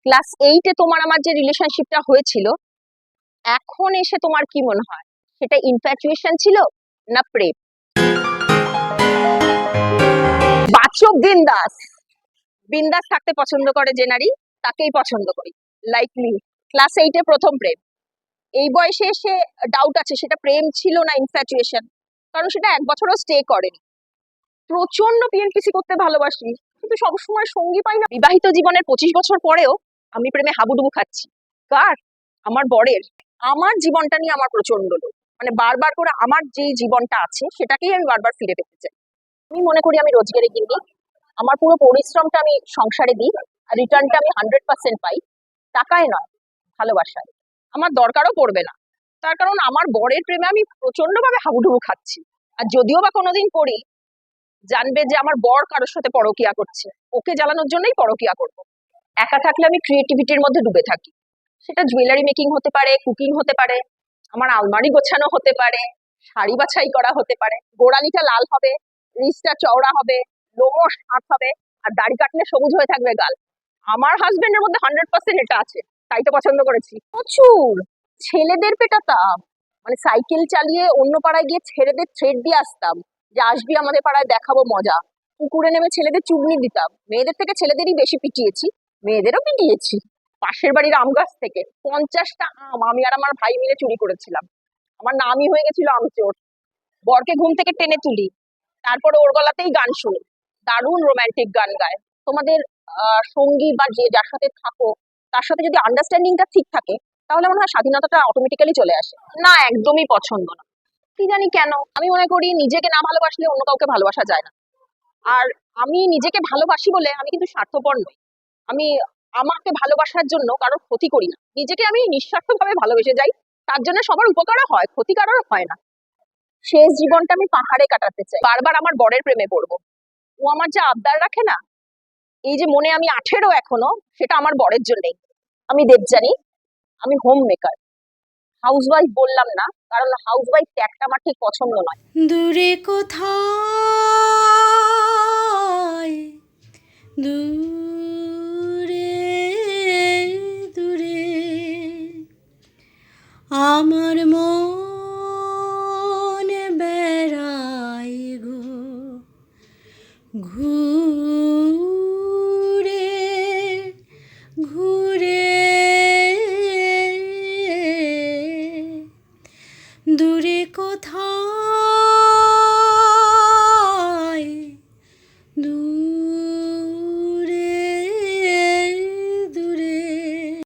Class 8-এ তোমার আমার যে রিলেশনশিপটা হয়েছিল, এখন এসে তোমার কি মনে হয় সেটা ইনফ্যাচুয়েশন ছিল না প্রেম? বাচক বিন্দাস। বিন্দাস থাকতে পছন্দ করে যে নারী, তাকেই পছন্দ করি। লাইকলি ক্লাস 8-এ প্রথম প্রেম, এই বয়সে এসে ডাউট আছে সেটা প্রেম ছিল না ইনফ্যাচুয়েশন, কারণ সেটা এক বছরও স্টে করেনি। প্রচন্ড পিএনপিসি করতে ভালোবাসি, কিন্তু সবসময় সঙ্গী পাই না। বিবাহিত জীবনের 25 বছর পরেও আমি প্রেমে হাবুডুবু খাচ্ছি। কার? আমার বরের। আমার জীবনটা নিয়ে আমার প্রচন্ড লোভ, মানে বারবার করে আমার যে জীবনটা আছে সেটাকেই আমি বারবার ফিরে পেতে চাই। আমি মনে করি আমি রোজগারে গিন্নি, আমার পুরো পরিশ্রমটা আমি সংসারে দিই, আর রিটার্নটা আমি 100% পাই। টাকায় নয়, ভালোবাসায়। আমার দরকারও পড়বে না, তার কারণ আমার বরের প্রেমে আমি প্রচন্ড ভাবে হাবুডুবু খাচ্ছি। আর যদিও বা কোনোদিন করি, জানবে যে আমার বর কারোর সাথে পরকিয়া করছে, ওকে জ্বালানোর জন্যই পরকিয়া করবো। একা থাকলে আমি ক্রিয়েটিভিটির মধ্যে ডুবে থাকি। সেটা জুয়েলারি মেকিং হতে পারে, কুকিং হতে পারে, আমার আলমারি গোছানো হতে পারে, শাড়ি বাছাই করা হতে পারে। গোড়ালিটা লাল হবে, রিচটা চওড়া হবে, লোমো সাত হবে, আর দাড়ি কাটলে সবুজ হয়ে থাকবে গাল। আমার হাজবেন্ডের মধ্যে 100% এটা আছে, তাই তো পছন্দ করেছি। প্রচুর ছেলেদের পেটাতাম, মানে সাইকেল চালিয়ে অন্য পাড়ায় গিয়ে ছেলেদের থ্রেড দিয়ে আসতাম যে আসবি আমাদের পাড়ায়, দেখাবো মজা। পুকুরে নেমে ছেলেদের চুগনি দিতাম। মেয়েদের থেকে ছেলেদেরই বেশি পিটিয়েছি, মেয়েদেরও পিটিয়েছি। পাশের বাড়ির আম গাছ থেকে 50টা আম আমি আর আমার ভাই মিলে চুরি করেছিলাম। আমার নামই হয়ে গেছিল আমচোর। বরকে ঘুম থেকে টেনে তুলি, তারপরে ওর গলাতেই গান শুনি, দারুণ রোমান্টিক গান গায়। তোমাদের সঙ্গী বা যে যার সাথে থাকো তার সাথে যদি আন্ডারস্ট্যান্ডিংটা ঠিক থাকে, তাহলে মনে হয় স্বাধীনতাটা অটোমেটিক্যালি চলে আসে। না, একদমই পছন্দ না। কি জানি কেন, আমি মনে করি নিজেকে না ভালোবাসলে অন্য কাউকে ভালোবাসা যায় না। আর আমি নিজেকে ভালোবাসি বলে আমি কিন্তু স্বার্থপর নই। আমি আমাকে ভালোবাসার জন্য কারোর ক্ষতি করি না, নিজেকে আমি নিঃস্বার্থভাবে ভালোবেসে যাই। তার জন্য সবার উপকারও হয়, ক্ষতি কারোর হয় না। শেষ জীবনটা আমি পাহাড়ে কাটাতে চাই, বারবার আমার বরের প্রেমে পড়বো। ও আমার যা আবদার রাখে না, এই যে মনে আমি 18 এখনো, সেটা আমার বরের জন্যই। আমি দেবজানি, আমি হোম মেকার। হাউসওয়াইফ বললাম না, কারণ হাউসওয়াইফ ট্যাগটা আমার ঠিক পছন্দ নয়। দূরে কোথায়, দূরে দূরে আমার মন বেড়ায় গো, ঘুরে ঘুরে।